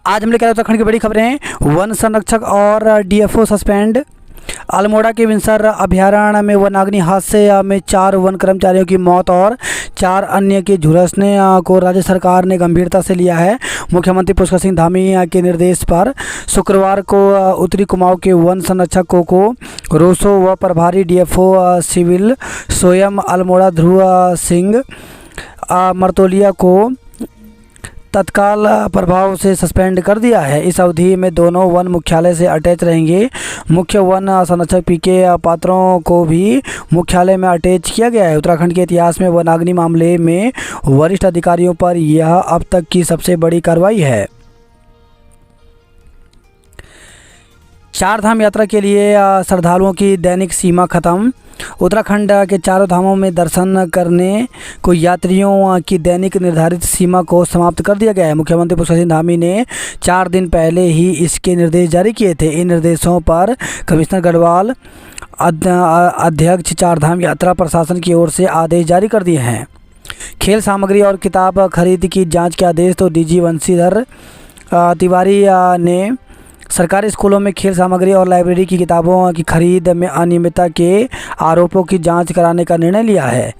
आज हम लेकर उत्तराखंड की बड़ी खबरें। वन संरक्षक और डीएफओ सस्पेंड। अल्मोड़ा के विंसर अभयारण्य में वनाग्नि हादसे में 4 वन कर्मचारियों की मौत और 4 अन्य के झुलसने को राज्य सरकार ने गंभीरता से लिया है। मुख्यमंत्री पुष्कर सिंह धामी के निर्देश पर शुक्रवार को उत्तरी कुमाऊं के वन संरक्षकों को रोसो व प्रभारी डीएफओ सिविल स्वयं अल्मोड़ा ध्रुव सिंह मर्तोलिया को तत्काल प्रभाव से सस्पेंड कर दिया है। इस अवधि में दोनों वन मुख्यालय से अटैच रहेंगे। मुख्य वन संरक्षक पीके पात्रों को भी मुख्यालय में अटैच किया गया है। उत्तराखंड के इतिहास में वनाग्नि मामले में वरिष्ठ अधिकारियों पर यह अब तक की सबसे बड़ी कार्रवाई है। चार धाम यात्रा के लिए श्रद्धालुओं की दैनिक सीमा खत्म। उत्तराखंड के चारों धामों में दर्शन करने को यात्रियों की दैनिक निर्धारित सीमा को समाप्त कर दिया गया है। मुख्यमंत्री पुष्कर सिंह धामी ने 4 दिन पहले ही इसके निर्देश जारी किए थे। इन निर्देशों पर कमिश्नर गढ़वाल अध्यक्ष चार धाम यात्रा प्रशासन की ओर से आदेश जारी कर दिए हैं। खेल सामग्री और किताब खरीद की जाँच के आदेश तो डीजी बंशीधर तिवारी ने सरकारी स्कूलों में खेल सामग्री और लाइब्रेरी की किताबों की खरीद में अनियमितता के आरोपों की जांच कराने का निर्णय लिया है।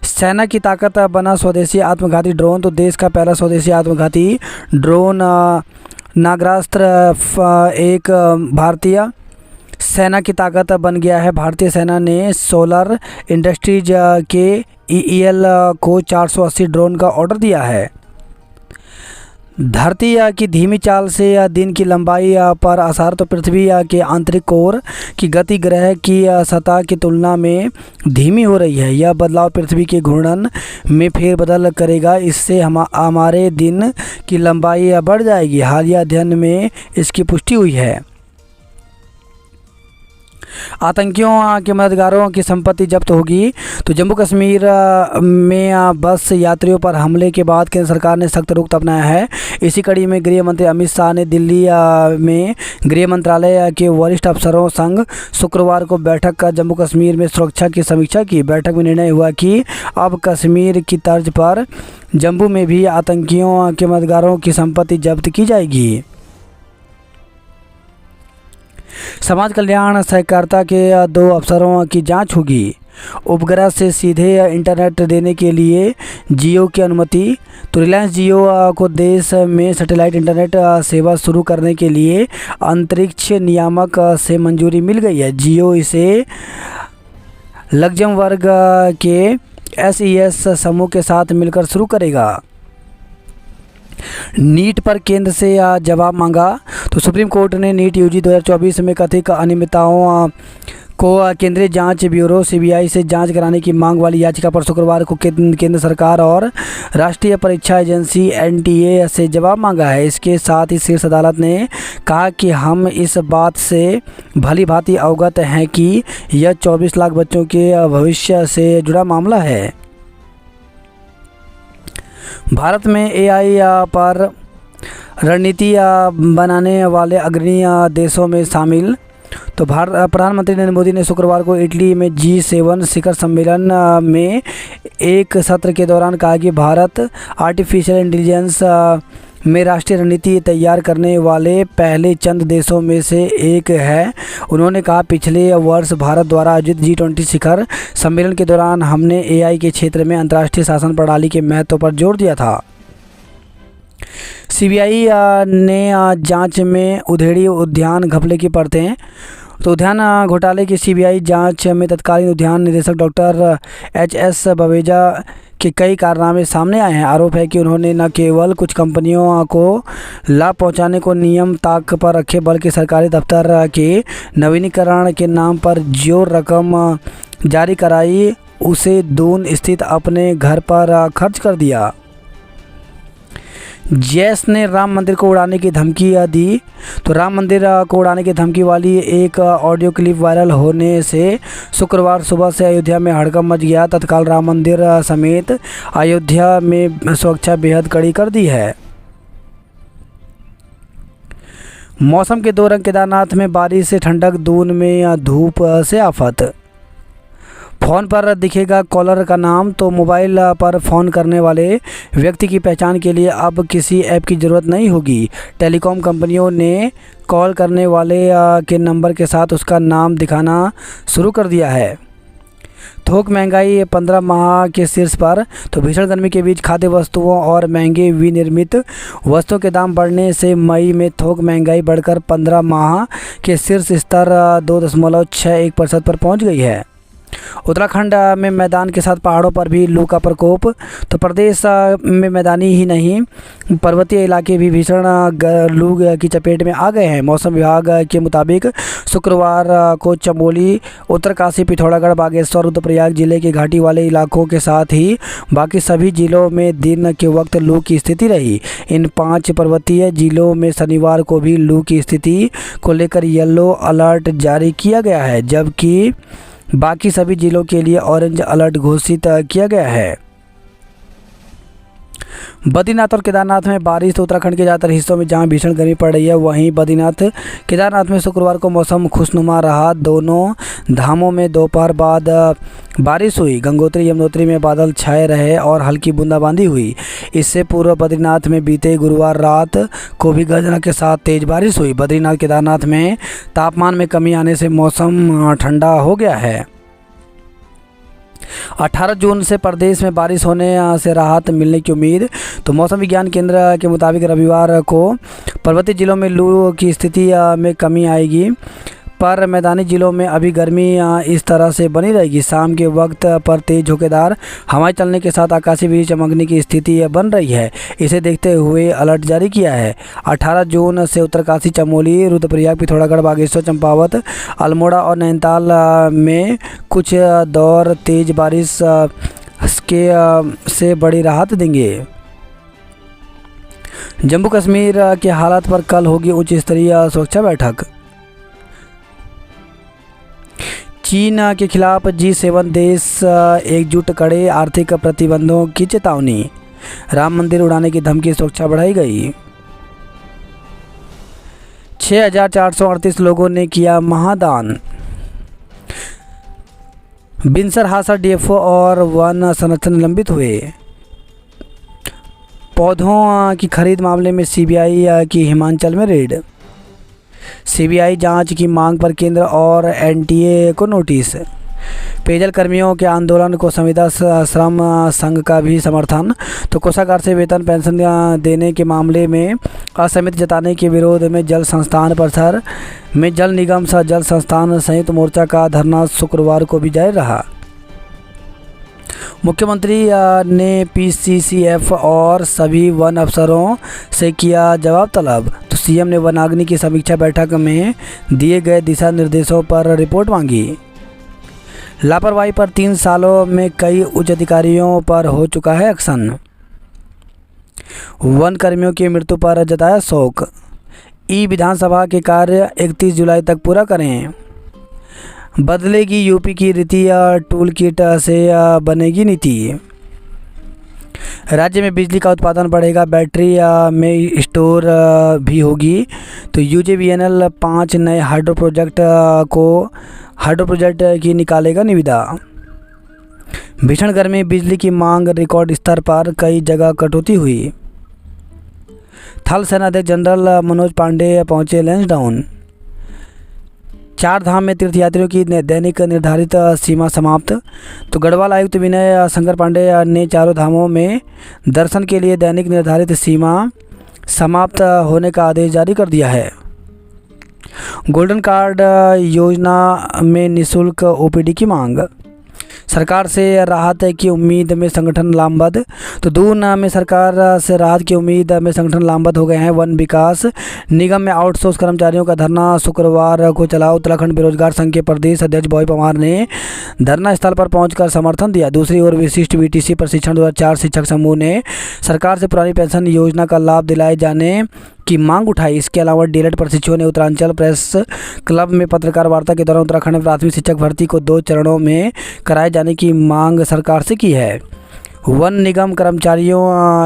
सेना की ताकत बना स्वदेशी आत्मघाती ड्रोन। तो देश का पहला स्वदेशी आत्मघाती ड्रोन नागास्त्र एक भारतीय सेना की ताकत बन गया है। भारतीय सेना ने सोलर इंडस्ट्रीज के ईईएल को 480 ड्रोन का ऑर्डर दिया है। धरती की धीमी चाल से दिन की लंबाई पर असर। तो पृथ्वी के आंतरिक कोर की गति ग्रह की सतह की तुलना में धीमी हो रही है। यह बदलाव पृथ्वी के घूर्णन में फेरबदल करेगा। इससे हमारे दिन की लंबाई बढ़ जाएगी। हालिया अध्ययन में इसकी पुष्टि हुई है। आतंकियों के मददगारों की संपत्ति जब्त होगी। तो जम्मू कश्मीर में बस यात्रियों पर हमले के बाद केंद्र सरकार ने सख्त रुख अपनाया है। इसी कड़ी में गृह मंत्री अमित शाह ने दिल्ली में गृह मंत्रालय के वरिष्ठ अफसरों संग शुक्रवार को बैठक कर जम्मू कश्मीर में सुरक्षा की समीक्षा की। बैठक में निर्णय हुआ कि अब कश्मीर की तर्ज पर जम्मू में भी आतंकियों के मददगारों की संपत्ति जब्त की जाएगी। समाज कल्याण सहकारिता के 2 अफसरों की जांच होगी। उपग्रह से सीधे इंटरनेट देने के लिए जियो की अनुमति। तो रिलायंस जियो को देश में सैटेलाइट इंटरनेट सेवा शुरू करने के लिए अंतरिक्ष नियामक से मंजूरी मिल गई है। जियो इसे लग्जमबर्ग के एसईएस समूह के साथ मिलकर शुरू करेगा। नीट पर केंद्र से जवाब मांगा। तो सुप्रीम कोर्ट ने नीट यूजी 2024 में कथित अनियमितताओं को केंद्रीय जांच ब्यूरो सीबीआई से जांच कराने की मांग वाली याचिका पर शुक्रवार को केंद्र सरकार और राष्ट्रीय परीक्षा एजेंसी एनटीए से जवाब मांगा है। इसके साथ ही शीर्ष अदालत ने कहा कि हम इस बात से भली भांति अवगत हैं कि यह 24 लाख बच्चों के भविष्य से जुड़ा मामला है। भारत में एआई पर रणनीति बनाने वाले अग्रणी देशों में शामिल। तो प्रधानमंत्री नरेंद्र मोदी ने शुक्रवार को इटली में G7 शिखर सम्मेलन में एक सत्र के दौरान कहा कि भारत आर्टिफिशियल इंटेलिजेंस में राष्ट्रीय रणनीति तैयार करने वाले पहले चंद देशों में से एक है। उन्होंने कहा, पिछले वर्ष भारत द्वारा आयोजित G20 शिखर सम्मेलन के दौरान हमने एआई के क्षेत्र में अंतर्राष्ट्रीय शासन प्रणाली के महत्व पर जोर दिया था। सीबीआई ने जांच में उधेड़ी उद्यान घपले की परतें। तो उद्यान घोटाले की सीबीआई जांच में तत्कालीन उद्यान निदेशक डॉक्टर HS बवेजा के कई कारनामे सामने आए हैं। आरोप है कि उन्होंने न केवल कुछ कंपनियों को लाभ पहुंचाने को नियम ताक पर रखे, बल्कि सरकारी दफ्तर के नवीनीकरण के नाम पर जो रकम जारी कराई उसे दून स्थित अपने घर पर खर्च कर दिया। जैश ने राम मंदिर को उड़ाने की धमकी दी। तो राम मंदिर को उड़ाने की धमकी वाली एक ऑडियो क्लिप वायरल होने से शुक्रवार सुबह से अयोध्या में हड़कंप मच गया। तत्काल राम मंदिर समेत अयोध्या में सुरक्षा बेहद कड़ी कर दी है। मौसम के 2 रंग। केदारनाथ में बारिश से ठंडक, दून में धूप से आफत। फ़ोन पर दिखेगा कॉलर का नाम। तो मोबाइल पर फ़ोन करने वाले व्यक्ति की पहचान के लिए अब किसी ऐप की ज़रूरत नहीं होगी। टेलीकॉम कंपनियों ने कॉल करने वाले के नंबर के साथ उसका नाम दिखाना शुरू कर दिया है। थोक महंगाई 15 माह के शीर्ष पर। तो भीषण गर्मी के बीच खाद्य वस्तुओं और महंगे विनिर्मित वस्तुओं के दाम बढ़ने से मई में थोक महंगाई बढ़कर 15 माह के शीर्ष स्तर 2.61% पर पहुंच गई है। उत्तराखंड में मैदान के साथ पहाड़ों पर भी लू का प्रकोप। तो प्रदेश में मैदानी ही नहीं पर्वतीय इलाके भी भीषण लू की चपेट में आ गए हैं। मौसम विभाग के मुताबिक शुक्रवार को चमोली, उत्तरकाशी, पिथौरागढ़, बागेश्वर, रुद्रप्रयाग जिले के घाटी वाले इलाकों के साथ ही बाकी सभी जिलों में दिन के वक्त लू की स्थिति रही। इन 5 पर्वतीय जिलों में शनिवार को भी लू की स्थिति को लेकर येलो अलर्ट जारी किया गया है, जबकि बाकी सभी जिलों के लिए ऑरेंज अलर्ट घोषित किया गया है। बद्रीनाथ और केदारनाथ में बारिश। तो उत्तराखंड के ज़्यादातर हिस्सों में जहां भीषण गर्मी पड़ रही है, वहीं बद्रीनाथ, केदारनाथ में शुक्रवार को मौसम खुशनुमा रहा। दोनों धामों में दोपहर बाद बारिश हुई। गंगोत्री, यमुनोत्री में बादल छाए रहे और हल्की बूंदाबांदी हुई। इससे पूर्व बद्रीनाथ में बीते गुरुवार रात को भी गर्जना के साथ तेज बारिश हुई। बद्रीनाथ, केदारनाथ में तापमान में कमी आने से मौसम ठंडा हो गया है। 18 जून से प्रदेश में बारिश होने से राहत मिलने की उम्मीद। तो मौसम विज्ञान केंद्र के मुताबिक रविवार को पर्वतीय जिलों में लू की स्थिति में कमी आएगी, पर मैदानी जिलों में अभी गर्मी इस तरह से बनी रहेगी। शाम के वक्त पर तेज झोंकेदार हवाएं चलने के साथ आकाशीय बिजली चमकने की स्थिति बन रही है। इसे देखते हुए अलर्ट जारी किया है। 18 जून से उत्तरकाशी, चमोली, रुद्रप्रयाग, पिथौरागढ़, बागेश्वर, चंपावत, अल्मोड़ा और नैनीताल में कुछ दौर तेज बारिश से बड़ी राहत देंगे। जम्मू कश्मीर के हालात पर कल होगी उच्च स्तरीय सुरक्षा बैठक। चीन के खिलाफ G7 देश एकजुट, कड़े आर्थिक प्रतिबंधों की चेतावनी। राम मंदिर उड़ाने की धमकी, सुरक्षा बढ़ाई गई। 6438 लोगों ने किया महादान। बिनसर, हादसा, DFO और वन संरक्षण निलंबित हुए। पौधों की खरीद मामले में CBI की हिमाचल में रेड। CBI जांच की मांग पर केंद्र और NTA को नोटिस। पेयजल कर्मियों के आंदोलन को संविदा श्रम संघ का भी समर्थन। तो कोषागार से वेतन पेंशन देने के मामले में असहमति जताने के विरोध में जल संस्थान परिसर में जल निगम व जल संस्थान संयुक्त मोर्चा का धरना शुक्रवार को भी जारी रहा। मुख्यमंत्री ने PCCF और सभी वन अफसरों से किया जवाब तलब। तो CM ने वनाग्नि की समीक्षा बैठक में दिए गए दिशा निर्देशों पर रिपोर्ट मांगी। लापरवाही पर 3 सालों में कई उच्च अधिकारियों पर हो चुका है एक्शन। वन कर्मियों की मृत्यु पर जताया शोक। विधानसभा के कार्य 31 जुलाई तक पूरा करें। बदलेगी यूपी की रीति, टूल किट से बनेगी नीति। राज्य में बिजली का उत्पादन बढ़ेगा, बैटरी में स्टोर भी होगी। तो UJVNL 5 नए हाइड्रो प्रोजेक्ट की निकालेगा निविदा। भीषण गर्मी, बिजली की मांग रिकॉर्ड स्तर पर, कई जगह कटौती हुई। थल सेनाध्यक्ष जनरल मनोज पांडे पहुंचे लैंसडाउन। 4 धाम में तीर्थयात्रियों की दैनिक निर्धारित सीमा समाप्त। तो गढ़वाल आयुक्त विनय शंकर पांडे ने चारों धामों में दर्शन के लिए दैनिक निर्धारित सीमा समाप्त होने का आदेश जारी कर दिया है। गोल्डन कार्ड योजना में निःशुल्क OPD की मांग। सरकार से राहत की उम्मीद में संगठन लामबंद। तो दून में सरकार से राहत की उम्मीद में संगठन लामबंद हो गए हैं। वन विकास निगम में आउटसोर्स कर्मचारियों का धरना शुक्रवार को चला। उत्तराखंड बेरोजगार संघ के प्रदेश अध्यक्ष बॉय पवार ने धरना स्थल पर पहुंचकर समर्थन दिया। दूसरी ओर विशिष्ट VTC प्रशिक्षण 2004 शिक्षक समूह ने सरकार से पुरानी पेंशन योजना का लाभ दिलाए जाने की मांग उठाई। इसके अलावा डीएलएड प्रशिक्षुओं ने उत्तरांचल प्रेस क्लब में पत्रकार वार्ता के दौरान उत्तराखंड में प्राथमिक शिक्षक भर्ती को 2 चरणों में कराए जाने की मांग सरकार से की है। वन निगम कर्मचारियों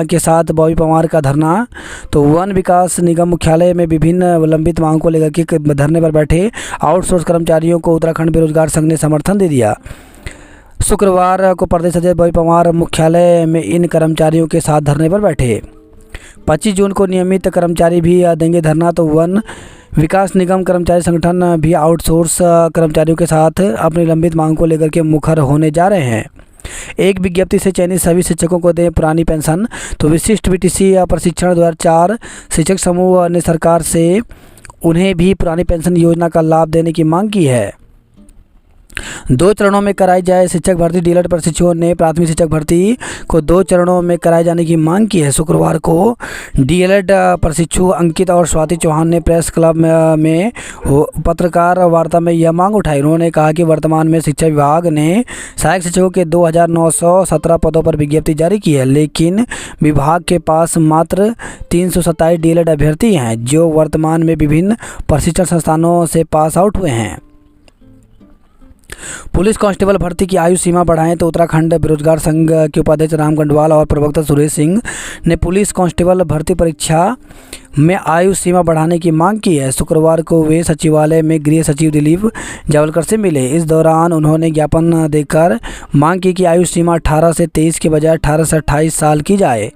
के साथ बॉबी पवार का धरना। तो वन विकास निगम मुख्यालय में विभिन्न लंबित मांगों को लेकर के धरने पर बैठे आउटसोर्स कर्मचारियों को उत्तराखंड बेरोजगार संघ ने समर्थन दे दिया। शुक्रवार को प्रदेश अध्यक्ष बॉबी पवार मुख्यालय में इन कर्मचारियों के साथ धरने पर बैठे। 25 जून को नियमित कर्मचारी भी देंगे धरना, तो वन विकास निगम कर्मचारी संगठन भी आउटसोर्स कर्मचारियों के साथ अपनी लंबित मांग को लेकर के मुखर होने जा रहे हैं। एक विज्ञप्ति से चयनित सभी शिक्षकों को दें पुरानी पेंशन, तो विशिष्ट बीटीसी प्रशिक्षण 2004 शिक्षक समूह ने सरकार से उन्हें भी पुरानी पेंशन योजना का लाभ देने की मांग की है। 2 चरणों में कराई जाए शिक्षक भर्ती। डीएलएड प्रशिक्षुओं ने प्राथमिक शिक्षक भर्ती को 2 चरणों में कराए जाने की मांग की है। शुक्रवार को डीएलएड प्रशिक्षु अंकित और स्वाति चौहान ने प्रेस क्लब में पत्रकार वार्ता में यह मांग उठाई। उन्होंने कहा कि वर्तमान में शिक्षा विभाग ने सहायक शिक्षकों के 2917 पदों पर विज्ञप्ति जारी की है, लेकिन विभाग के पास मात्र 327 डीएलएड अभ्यर्थी हैं जो वर्तमान में विभिन्न प्रशिक्षण संस्थानों से पास आउट हुए हैं। पुलिस कांस्टेबल भर्ती की आयु सीमा बढ़ाएं, तो उत्तराखंड बेरोजगार संघ के उपाध्यक्ष राम गंडवाल और प्रवक्ता सुरेश सिंह ने पुलिस कांस्टेबल भर्ती परीक्षा में आयु सीमा बढ़ाने की मांग की है। शुक्रवार को वे सचिवालय में गृह सचिव दिलीप जावलकर से मिले। इस दौरान उन्होंने ज्ञापन देकर मांग की कि आयु सीमा 18 से 23 के बजाय 18 से 28 साल की जाए।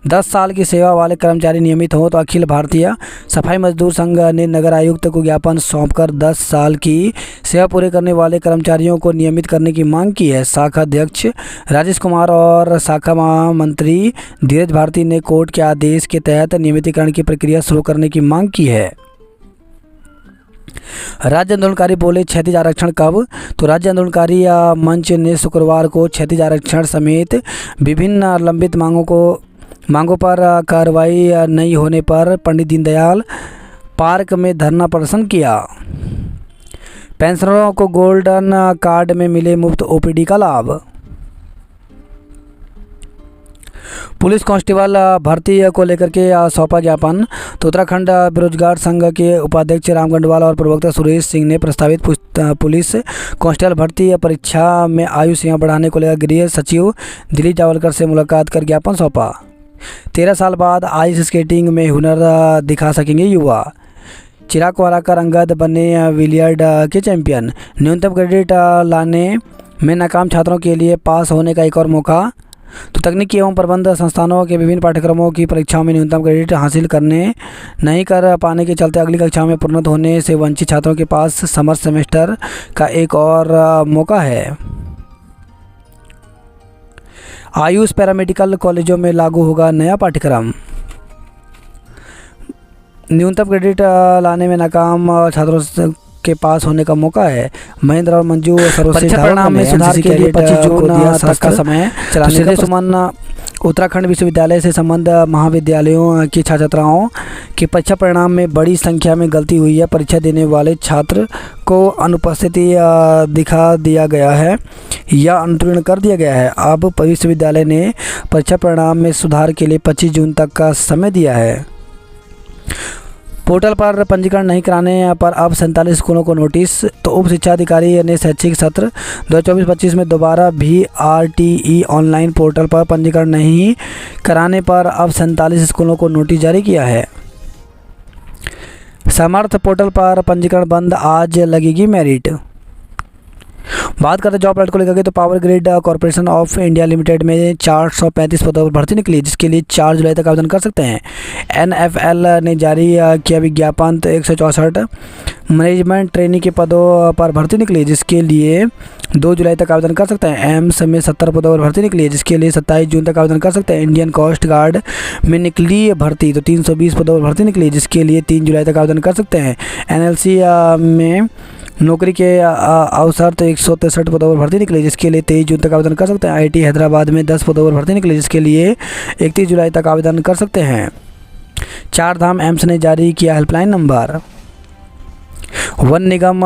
10 साल की सेवा वाले कर्मचारी नियमित हों, तो अखिल भारतीय सफाई मजदूर संघ ने नगर आयुक्त को ज्ञापन सौंपकर 10 साल की सेवा पूरे करने वाले कर्मचारियों को नियमित करने की मांग की है। शाखा अध्यक्ष राजेश कुमार और शाखा महामंत्री धीरज भारती ने कोर्ट के आदेश के तहत नियमितीकरण की प्रक्रिया शुरू करने की मांग की है। राज्य आंदोलनकारी बोले क्षैतिज आरक्षण कब, तो राज्य आंदोलनकारी मंच ने शुक्रवार को क्षैतिज आरक्षण समेत विभिन्न लंबित मांगों पर कार्रवाई नहीं होने पर पंडित दीनदयाल पार्क में धरना प्रदर्शन किया। पेंशनरों को गोल्डन कार्ड में मिले मुफ्त ओपीडी का लाभ। पुलिस कांस्टेबल भर्ती को लेकर के सौंपा ज्ञापन, तो उत्तराखंड बेरोजगार संघ के उपाध्यक्ष राम गंडवाल और प्रवक्ता सुरेश सिंह ने प्रस्तावित पुलिस कांस्टेबल भर्ती परीक्षा में आयु सीमा बढ़ाने को लेकर गृह सचिव दिलीप जावलकर से मुलाकात कर ज्ञापन सौंपा। 13 साल बाद आइस स्केटिंग में हुनर दिखा सकेंगे युवा। चिराग वाराकर अंगद बने बिलियर्ड के चैंपियन। न्यूनतम क्रेडिट लाने में नाकाम छात्रों के लिए पास होने का एक और मौका, तो तकनीकी एवं प्रबंध संस्थानों के विभिन्न पाठ्यक्रमों की परीक्षाओं में न्यूनतम क्रेडिट हासिल नहीं कर पाने के चलते अगली कक्षाओं में प्रोन्नत होने से वंचित छात्रों के पास समर सेमेस्टर का एक और मौका है। आयुष पैरामेडिकल कॉलेजों में लागू होगा नया पाठ्यक्रम। न्यूनतम क्रेडिट लाने में नाकाम छात्रों के पास होने का मौका है। महेंद्र और मंजू सर्वश्रेष्ठ परिणाम में सुधार के लिए 25 जून तक का समय चलाने का सुमन उत्तराखंड विश्वविद्यालय से संबंध महाविद्यालयों की छात्र छात्राओं के परीक्षा परिणाम में बड़ी संख्या में गलती हुई है। परीक्षा देने वाले छात्र को अनुपस्थिति दिखा दिया गया है या अनुत्तीर्ण कर दिया गया है। अब विश्वविद्यालय ने परीक्षा परिणाम में सुधार के लिए 25 जून तक का समय दिया है। पोर्टल पर पंजीकरण नहीं कराने पर अब 47 स्कूलों को नोटिस, तो उप शिक्षा अधिकारी ने शैक्षिक सत्र 2024-25 में दोबारा भी RTE ऑनलाइन पोर्टल पर पंजीकरण नहीं कराने पर अब 47 स्कूलों को नोटिस जारी किया है। समर्थ पोर्टल पर पंजीकरण बंद, आज लगेगी मेरिट। बात करते जॉब अलर्ट को लेकर के, तो power grid corporation of India limited में 435 पदों पर भर्ती निकली, जिसके लिए 4 जुलाई तक आवेदन कर सकते हैं। NFL ने जारी किया विज्ञापन, तो 164 मैनेजमेंट ट्रेनी के पदों पर भर्ती निकली, जिसके लिए 2 जुलाई तक आवेदन कर सकते हैं। एम्स में 70 पदों पर भर्ती निकली है, जिसके लिए 27 जून तक आवेदन कर सकते हैं। इंडियन कोस्ट गार्ड में निकली भर्ती, तो 320 पदों पर भर्ती निकली, जिसके लिए 3 जुलाई तक आवेदन कर सकते हैं। NLC में नौकरी के अवसर, तो 163 पदों पर भर्ती निकली, जिसके लिए 23 जून तक आवेदन कर सकते हैं। IIT हैदराबाद में 10 पदों पर भर्ती निकली, जिसके लिए 31 जुलाई तक आवेदन कर सकते हैं। 4 धाम एम्स ने जारी किया हेल्पलाइन नंबर। वन निगम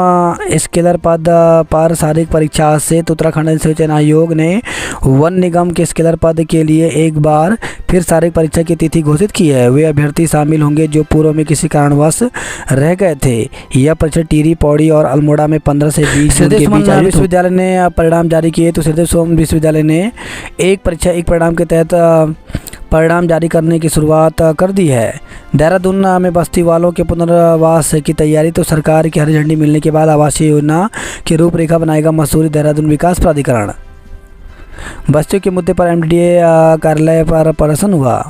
स्केलर पद पर शारीरिक परीक्षा से, तो उत्तराखंड चयन आयोग ने वन निगम के स्केलर पद के लिए एक बार फिर शारीरिक परीक्षा की तिथि घोषित की है। वे अभ्यर्थी शामिल होंगे जो पूर्व में किसी कारणवश रह गए थे। यह परीक्षा टिहरी, पौड़ी और अल्मोड़ा में 15 से 20 जून के बीच विश्वविद्यालय ने परिणाम जारी किए, तो श्रीदेव सुमन विश्वविद्यालय ने एक परीक्षा एक परिणाम के तहत परिणाम जारी करने की शुरुआत कर दी है। देहरादून में बस्ती वालों के पुनर्वास की तैयारी। तो सरकार की हरी झंडी मिलने के बाद आवासीय योजना की रूपरेखा बनाएगा मसूरी देहरादून विकास प्राधिकरण। बस्तियों के मुद्दे पर एमडीए कार्यालय पर प्रदर्शन हुआ।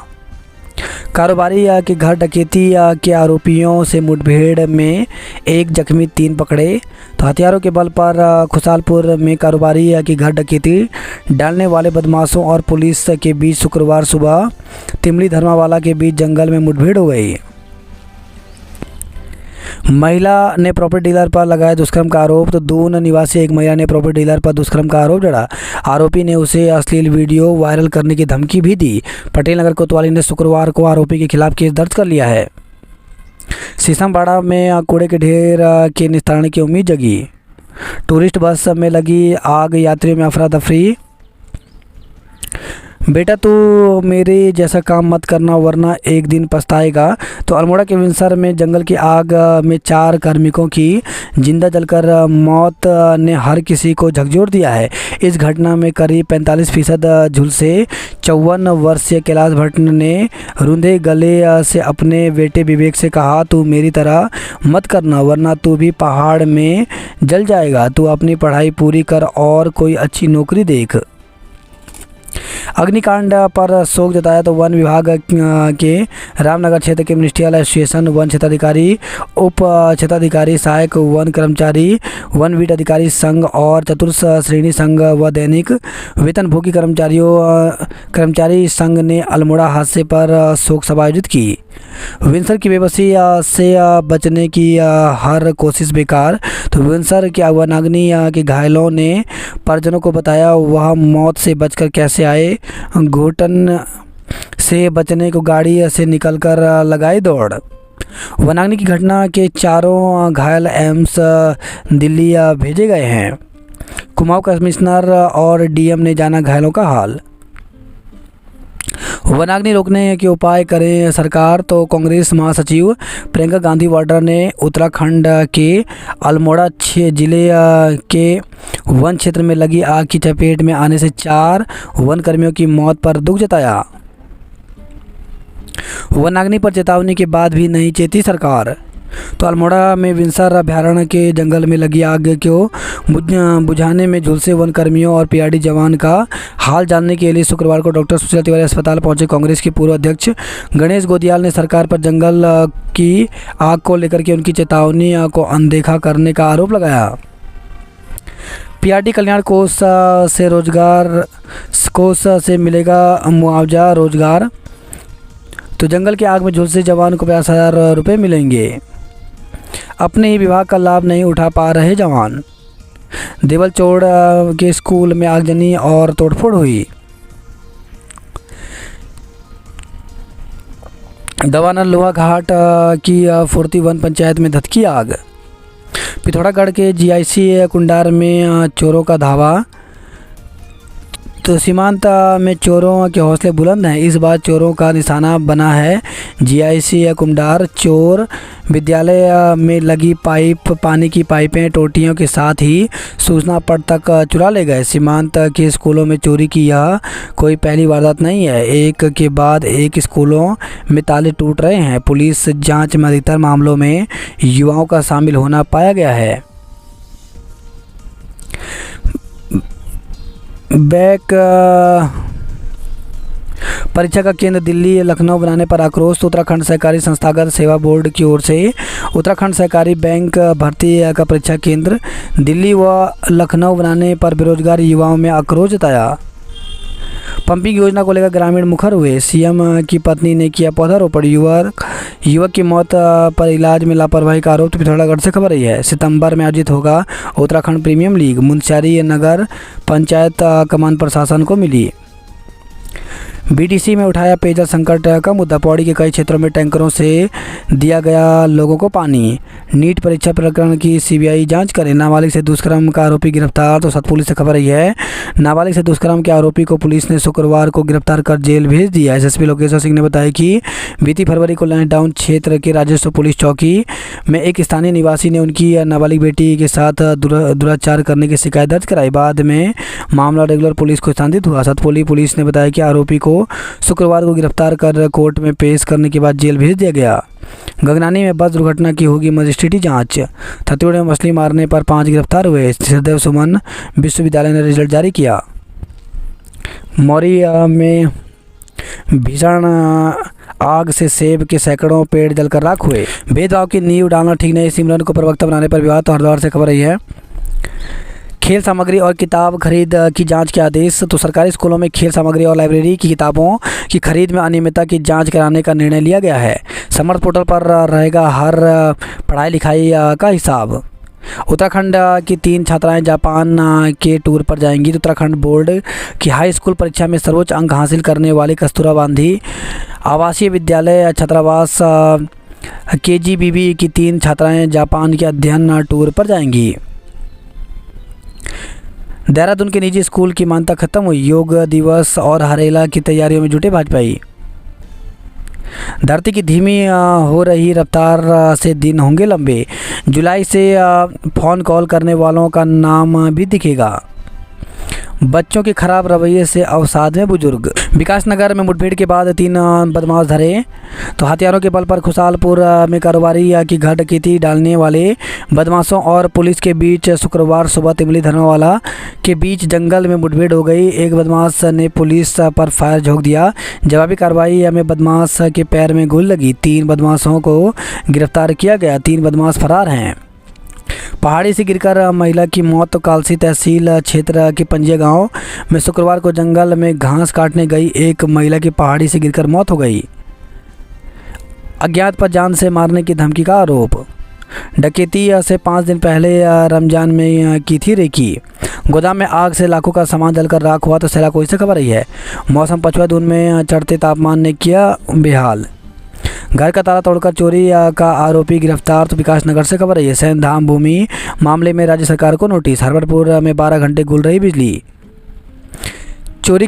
कारोबारी के घर डकैती के आरोपियों से मुठभेड़ में 1 जख्मी 3 पकड़े। तो हथियारों के बल पर खुशालपुर में कारोबारी के घर डकैती डालने वाले बदमाशों और पुलिस के बीच शुक्रवार सुबह तिमली धर्मावाला के बीच जंगल में मुठभेड़ हो गई। महिला ने प्रॉपर्टी डीलर पर लगाया दुष्कर्म का आरोप। तो दून निवासी एक महिला ने प्रॉपर्टी डीलर पर दुष्कर्म का आरोप जड़ा। आरोपी ने उसे अश्लील वीडियो वायरल करने की धमकी भी दी। पटेल नगर कोतवाली ने शुक्रवार को आरोपी के खिलाफ केस दर्ज कर लिया है। शीशमबाड़ा में कूड़े के ढेर के निस्तारण की उम्मीद जगी। टूरिस्ट बस में लगी आग, यात्रियों में अफरा तफरी। बेटा तू मेरे जैसा काम मत करना वरना एक दिन पछताएगा। तो अल्मोड़ा के विंसर में जंगल की आग में 4 कार्मिकों की जिंदा जलकर मौत ने हर किसी को झकझोर दिया है। इस घटना में करीब 45% झुलसे 54 वर्षीय कैलाश भट्ट ने रूंधे गले से अपने बेटे विवेक से कहा, तू मेरी तरह मत करना वरना तू भी पहाड़ में जल जाएगा। तू अपनी पढ़ाई पूरी कर और कोई अच्छी नौकरी देख। अग्निकांड पर शोक जताया। तो वन विभाग के रामनगर क्षेत्र के मिनिस्ट्रियल एसोसिएशन, वन क्षेत्राधिकारी, उप क्षेत्राधिकारी, सहायक वन कर्मचारी, वन वीट अधिकारी संघ और चतुर्थ श्रेणी संघ व दैनिक वेतनभोगी कर्मचारी संघ ने अल्मोड़ा हादसे पर शोक सभा आयोजित की। विंसर की बेबसी से बचने की हर कोशिश बेकार। तो विंसर के वनाग्नि के घायलों ने परिजनों को बताया वह मौत से बचकर कैसे आए। घुटन से बचने को गाड़ी से निकलकर लगाई दौड़। वनाग्नि की घटना के चारों घायल एम्स दिल्ली भेजे गए हैं। कुमाऊं कमिश्नर और डीएम ने जाना घायलों का हाल। वनाग्नि रोकने के उपाय करें सरकार। तो कांग्रेस महासचिव प्रियंका गांधी वाड्रा ने उत्तराखंड के अल्मोड़ा जिले के वन क्षेत्र में लगी आग की चपेट में आने से 4 वन कर्मियों की मौत पर दुख जताया। वनाग्नि पर चेतावनी के बाद भी नहीं चेती सरकार। तो अल्मोड़ा में विंसर अभयारण्य के जंगल में लगी आग को बुझाने में झुलसे वन कर्मियों और पीआरडी जवान का हाल जानने के लिए शुक्रवार को डॉक्टर सुशीला तिवारी अस्पताल पहुंचे। कांग्रेस के पूर्व अध्यक्ष गणेश गोदियाल ने सरकार पर जंगल की आग को लेकर के उनकी चेतावनी को अनदेखा करने का आरोप लगाया। पीआरडी कल्याण कोष से मिलेगा मुआवजा रोजगार। तो जंगल की आग में झुलसे जवान को 50,000 रुपये मिलेंगे। अपने ही विभाग का लाभ नहीं उठा पा रहे जवान। देवलचोड़ के स्कूल में आगजनी और तोड़फोड़ हुई। दवानल लोहा घाट की फुर्ती वन पंचायत में धधकी आग। पिथौरागढ़ के जीआईसी कुंडार में चोरों का धावा। तो सीमांत में चोरों के हौसले बुलंद हैं। इस बार चोरों का निशाना बना है जीआईसी कुंडार। चोर विद्यालय में लगी पानी की पाइपें, टोटियों के साथ ही सूचना पट तक चुरा ले गए। सीमांत के स्कूलों में चोरी की यह कोई पहली वारदात नहीं है। एक के बाद एक स्कूलों में ताले टूट रहे हैं। पुलिस जांच में अधिकतर मामलों में युवाओं का शामिल होना पाया गया है। बैक परीक्षा का केंद्र दिल्ली लखनऊ बनाने पर आक्रोश। तो उत्तराखंड सहकारी संस्थागत सेवा बोर्ड की ओर से उत्तराखंड सहकारी बैंक भर्ती का परीक्षा केंद्र दिल्ली व लखनऊ बनाने पर बेरोजगार युवाओं में आक्रोश जताया। पंपिंग योजना को लेकर ग्रामीण मुखर हुए। सीएम की पत्नी ने किया पौधारोपण। युवक की मौत पर इलाज में लापरवाही का आरोप। पिथौरागढ़ से खबर रही है। सितंबर में आयोजित होगा उत्तराखंड प्रीमियम लीग। मुंशियारी नगर पंचायत कमान प्रशासन को मिली। बीटीसी में उठाया पेयजल संकट का मुद्दा। पौड़ी के कई क्षेत्रों में टैंकरों से दिया गया लोगों को पानी। नीट परीक्षा प्रकरण की सीबीआई जांच करे। नाबालिग से दुष्कर्म का आरोपी गिरफ्तार। तो सतपुलिस से खबर रही है। नाबालिग से दुष्कर्म के आरोपी को पुलिस ने शुक्रवार को गिरफ्तार कर जेल भेज दिया। एसएसपी लोकेश्वर सिंह ने बताया कि बीती फरवरी को लैंसडाउन क्षेत्र के राजस्व पुलिस चौकी में एक स्थानीय निवासी ने उनकी नाबालिग बेटी के साथ दुराचार करने की शिकायत दर्ज कराई। बाद में मामला रेगुलर पुलिस को स्थानांतरित हुआ। सतपुली पुलिस ने बताया कि आरोपी को शुक्रवार को गिरफ्तार कर कोर्ट में पेश करने के बाद जेल भेज दिया गया। गगनानी में बस दुर्घटना की होगी मजिस्ट्रेटी जांच। छत्तीसगढ़ में मछली मारने पर 5 गिरफ्तार हुए। सदैव सुमन विश्वविद्यालय ने रिजल्ट जारी किया। मौरी में भीषण आग से सेब के सैकड़ों पेड़ जलकर राख हुए। भेदभाव की नींव डालना ठीक नहीं, सिमरन को प्रवक्ता बनाने पर विवाद। तो हरिद्वार से खबर रही है। खेल सामग्री और किताब खरीद की जांच के आदेश। तो सरकारी स्कूलों में खेल सामग्री और लाइब्रेरी की किताबों की खरीद में अनियमितता की जांच कराने का निर्णय लिया गया है। समर्थ पोर्टल पर रहेगा हर पढ़ाई लिखाई का हिसाब। उत्तराखंड की 3 छात्राएं जापान के टूर पर जाएंगी। तो उत्तराखंड बोर्ड की हाई स्कूल परीक्षा में सर्वोच्च अंक हासिल करने वाली कस्तूरबा गांधी आवासीय विद्यालय छात्रावास KGBB की 3 छात्राएं जापान के अध्ययन टूर पर जाएंगी। देहरादून के निजी स्कूल की मान्यता खत्म हुई। योग दिवस और हरेला की तैयारियों में जुटे भाजपाई। धरती की धीमी हो रही रफ्तार से दिन होंगे लंबे। जुलाई से फ़ोन कॉल करने वालों का नाम भी दिखेगा। बच्चों के खराब रवैये से अवसाद में बुजुर्ग। विकासनगर में मुठभेड़ के बाद 3 बदमाश धरे। तो हथियारों के बल पर खुशालपुर में कारोबारी की घर डकैती डालने वाले बदमाशों और पुलिस के बीच शुक्रवार सुबह तिमली धरनावाला के बीच जंगल में मुठभेड़ हो गई। एक बदमाश ने पुलिस पर फायर झोंक दिया। जवाबी कार्रवाई में बदमाश के पैर में गोली लगी। 3 बदमाशों को गिरफ्तार किया गया। 3 बदमाश फरार हैं। पहाड़ी से गिरकर महिला की मौत। तो कालसी तहसील क्षेत्र के पंजिया गांव में शुक्रवार को जंगल में घास काटने गई एक महिला की पहाड़ी से गिरकर मौत हो गई। अज्ञात पर जान से मारने की धमकी का आरोप। डकैती से 5 दिन पहले रमजान में की थी रेकी। गोदाम में आग से लाखों का सामान जलकर राख हुआ। तो सैला कोई से खबर रही है। मौसम पछुआ धुंध में चढ़ते तापमान ने किया बेहाल। घर का ताला तोड़कर चोरी का आरोपी गिरफ्तार। तो विकासनगर से खबर रही है। सैन धाम भूमि मामले में राज्य सरकार को नोटिस। हरवरपुर में 12 घंटे गुल रही बिजली। चोरी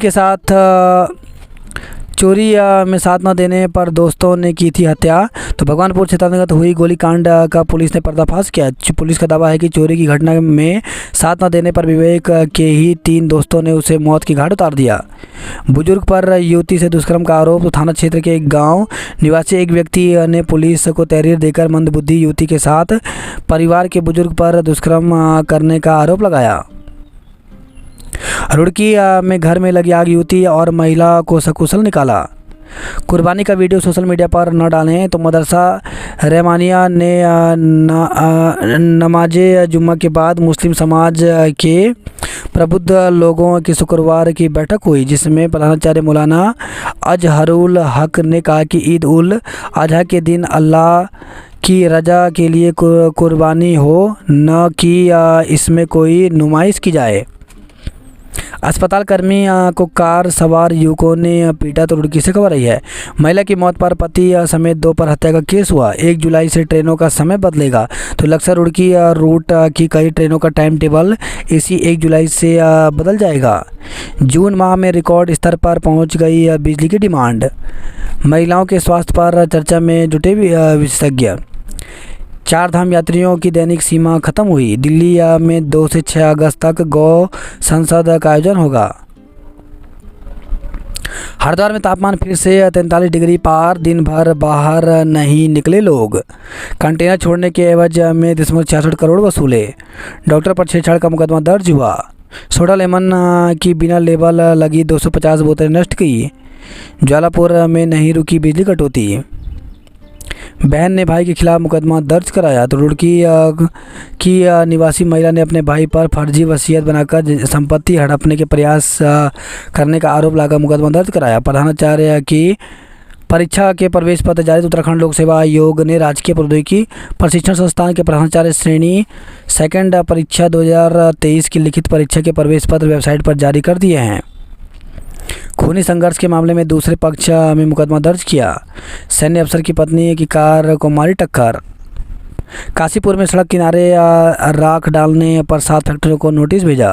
में साथ न देने पर दोस्तों ने की थी हत्या। तो भगवानपुर क्षेत्र अंतर्गत हुई गोलीकांड का पुलिस ने पर्दाफाश किया। पुलिस का दावा है कि चोरी की घटना में साथ न देने पर विवेक के ही 3 दोस्तों ने उसे मौत की घाट उतार दिया। बुजुर्ग पर युवती से दुष्कर्म का आरोप। तो थाना क्षेत्र के एक गांव निवासी एक व्यक्ति ने पुलिस को तहरीर देकर मंदबुद्धि युवती के साथ परिवार के बुजुर्ग पर दुष्कर्म करने का आरोप लगाया। रुड़की में घर में लगी आग, युवती और महिला को सकुशल निकाला। कुर्बानी का वीडियो सोशल मीडिया पर न डालें। तो मदरसा रहमानिया ने नमाजे जुम्मा के बाद मुस्लिम समाज के प्रबुद्ध लोगों की शुक्रवार की बैठक हुई, जिसमें प्रधानाचार्य मौलाना अजहरुल हक ने कहा कि ईद उल अजहा के दिन अल्लाह की रजा के लिए कुर्बानी हो, न कि इसमें कोई नुमाइश की जाए। अस्पताल कर्मी को कार सवार युवकों ने पीटा। तो रुड़की से खबर रही है। महिला की मौत पर पति समेत 2 पर हत्या का केस हुआ। 1 जुलाई से ट्रेनों का समय बदलेगा। तो लक्सर रुड़की रूट की कई ट्रेनों का टाइम टेबल इसी 1 जुलाई से बदल जाएगा। जून माह में रिकॉर्ड स्तर पर पहुंच गई बिजली की डिमांड। महिलाओं के स्वास्थ्य पर चर्चा में जुटे विशेषज्ञ। 4 धाम यात्रियों की दैनिक सीमा खत्म हुई। दिल्ली में 2 से 6 अगस्त तक गौ संसद का आयोजन होगा। हरिद्वार में तापमान फिर से 43 डिग्री पार। दिन भर बाहर नहीं निकले लोग। कंटेनर छोड़ने के एवज में 66 करोड़ वसूले। डॉक्टर पर छेड़छाड़ का मुकदमा दर्ज हुआ। सोडा लेमन की बिना लेबल लगी 250 बोतलें नष्ट की। ज्वालापुर में नहीं रुकी बिजली कटौती। बहन ने भाई के खिलाफ मुकदमा दर्ज कराया। तो रुड़की की निवासी महिला ने अपने भाई पर फर्जी वसीयत बनाकर संपत्ति हड़पने के प्रयास करने का आरोप लगाकर मुकदमा दर्ज कराया। प्रधानाचार्य की परीक्षा के प्रवेश पत्र जारी। उत्तराखंड लोक सेवा आयोग ने राजकीय प्रौद्योगिकी प्रशिक्षण संस्थान के प्रधानाचार्य श्रेणी 2 परीक्षा 2023 की लिखित परीक्षा के प्रवेश पत्र वेबसाइट पर जारी कर दिए हैं। खूनी संघर्ष के मामले में दूसरे पक्ष में मुकदमा दर्ज किया। सैन्य अफसर की पत्नी की कार को मारी टक्कर। काशीपुर में सड़क किनारे राख डालने पर 7 फैक्ट्रियों को नोटिस भेजा।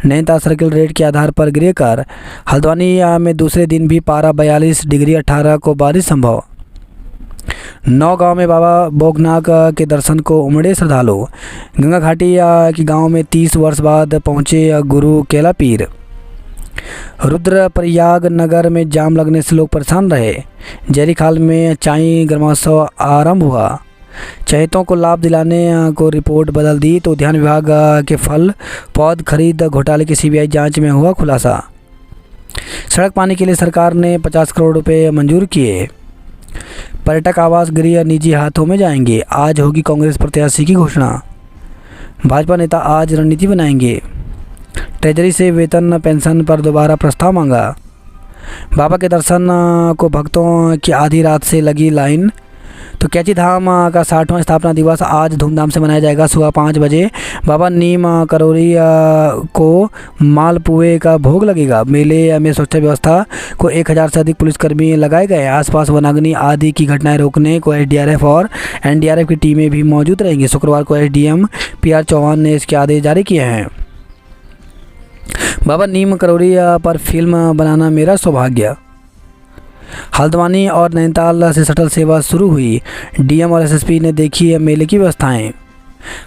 नैनीताल सर्किल रेट के आधार पर गिरे कर। हल्द्वानी में दूसरे दिन भी पारा 42 डिग्री। 18 को बारिश संभव। 9 गांव में बाबा बोगनाग के दर्शन को उमड़े श्रद्धालु। गंगा घाटी के गांव में 30 वर्ष बाद पहुंचे गुरु केला पीर। रुद्रप्रयाग नगर में जाम लगने से लोग परेशान रहे। जयरीखाल में चाई ग्रामोत्सव आरंभ हुआ। चहेतों को लाभ दिलाने को रिपोर्ट बदल दी तो उद्यान विभाग के फल पौध खरीद घोटाले की सीबीआई जांच में हुआ खुलासा। सड़क पानी के लिए सरकार ने 50 करोड़ रुपए मंजूर किए। पर्यटक आवास गृह निजी हाथों में जाएंगे। आज होगी कांग्रेस प्रत्याशी की घोषणा। भाजपा नेता आज रणनीति बनाएंगे। ट्रेजरी से वेतन पेंशन पर दोबारा प्रस्ताव मांगा। बाबा के दर्शन को भक्तों की आधी रात से लगी लाइन। तो कैची धाम का 60वां स्थापना दिवस आज धूमधाम से मनाया जाएगा। सुबह 5 बजे बाबा नीम करौरी को मालपुए का भोग लगेगा। मेले में सुरक्षा व्यवस्था को 1000 से अधिक पुलिसकर्मी लगाए गए। आसपास वनाग्नि आदि की घटनाएं रोकने को एसडीआरएफ और एनडीआरएफ की टीमें भी मौजूद रहेंगी। शुक्रवार को एसडीएम पीआर चौहान ने इसके आदेश जारी किए हैं। बाबा नीम करौरी पर फिल्म बनाना मेरा सौभाग्य। हल्द्वानी और नैनीताल से शटल सेवा शुरू हुई। डीएम और एसएसपी ने देखी मेले की व्यवस्थाएं।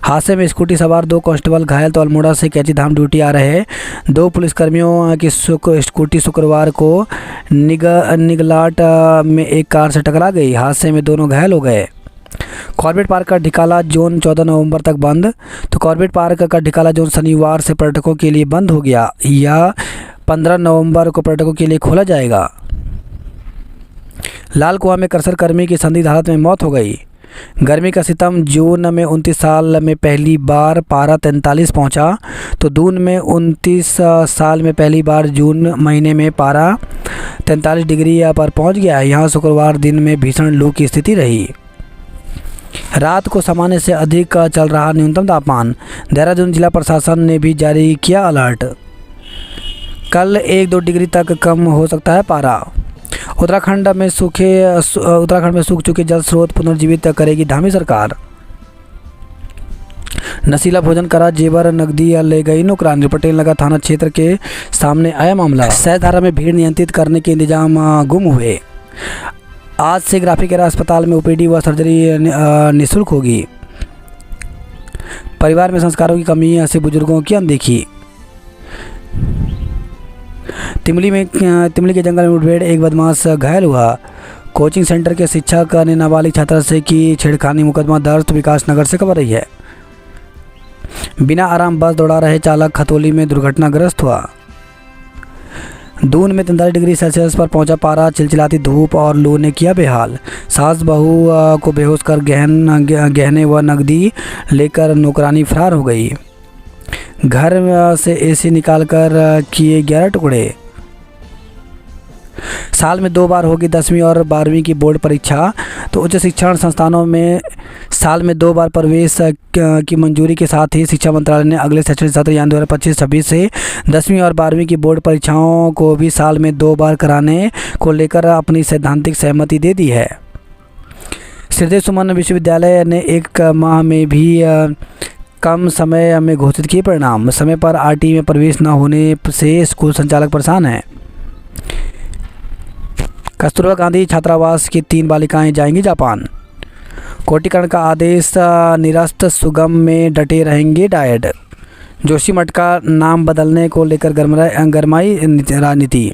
हादसे में स्कूटी सवार 2 कांस्टेबल घायल। तो अल्मोड़ा से कैची धाम ड्यूटी आ रहे 2 पुलिसकर्मियों की स्कूटी शुक्रवार को निगलाट में एक कार से टकरा गई। हादसे में दोनों घायल हो गए। कॉर्बेट पार्क का ढिकाला जोन 14 नवंबर तक बंद। तो कॉर्बेट पार्क का ढिकाला जोन शनिवार से पर्यटकों के लिए बंद हो गया या 15 नवंबर को पर्यटकों के लिए खोला जाएगा। लाल कुआं में कर्सर कर्मी की संदिग्ध हालत में मौत हो गई। गर्मी का सितम। जून में 29 साल में पहली बार पारा 43 पहुंचा। तो दून में 29 साल में पहली बार जून महीने में पारा 43 डिग्री पर पहुंच गया। यहां शुक्रवार दिन में भीषण लू की स्थिति रही। रात को सामान्य से अधिक चल रहा न्यूनतम तापमान। देहरादून जिला प्रशासन ने भी जारी किया अलर्ट। कल 1-2 डिग्री तक कम हो सकता है पारा। उत्तराखंड में सूख चुके जल स्रोत पुनर्जीवित करेगी धामी सरकार। नशीला भोजन करा जेवर नकदी ले गई नौकरानी। पटेल नगर थाना क्षेत्र के सामने आया मामला। सहधारा में भीड़ नियंत्रित करने के इंतजाम गुम हुए। आज से ग्राफिक एरा अस्पताल में ओपीडी व सर्जरी निःशुल्क होगी। परिवार में संस्कारों की कमी से बुजुर्गों की अनदेखी। तिमली के जंगल में मुठभेड़, एक बदमाश घायल हुआ। कोचिंग सेंटर के शिक्षक ने नाबालिग छात्रा से की छेड़खानी, मुकदमा दर्ज। विकास नगर से खबर रही है। बिना आराम बस दौड़ा रहे चालक खतौली में दुर्घटनाग्रस्त हुआ। दून में 43 डिग्री सेल्सियस पर पहुंचा पारा। चिलचिलाती धूप और लू ने किया बेहाल। सास बहू को बेहोश कर गहने व नकदी लेकर नौकरानी फरार हो गई। घर से एसी निकालकर किए 11 टुकड़े। साल में 2 बार होगी 10वीं और 12वीं की बोर्ड परीक्षा। तो उच्च शिक्षण संस्थानों में साल में 2 बार प्रवेश की मंजूरी के साथ ही शिक्षा मंत्रालय ने अगले शैक्षणिक सत्र यानी 2025-26 से 10वीं और 12वीं की बोर्ड परीक्षाओं को भी साल में 2 बार कराने को लेकर अपनी सैद्धांतिक सहमति दे दी है। श्रीदेव सुमन विश्वविद्यालय ने 1 माह में भी कम समय में घोषित किए परिणाम। समय पर आरटी में प्रवेश न होने से स्कूल संचालक परेशान हैं। कस्तूरबा गांधी छात्रावास की 3 बालिकाएं जाएंगी जापान। कोटिकरण का आदेश निरस्त, सुगम में डटे रहेंगे डायट। जोशीमठ का नाम बदलने को लेकर गरमाई राजनीति।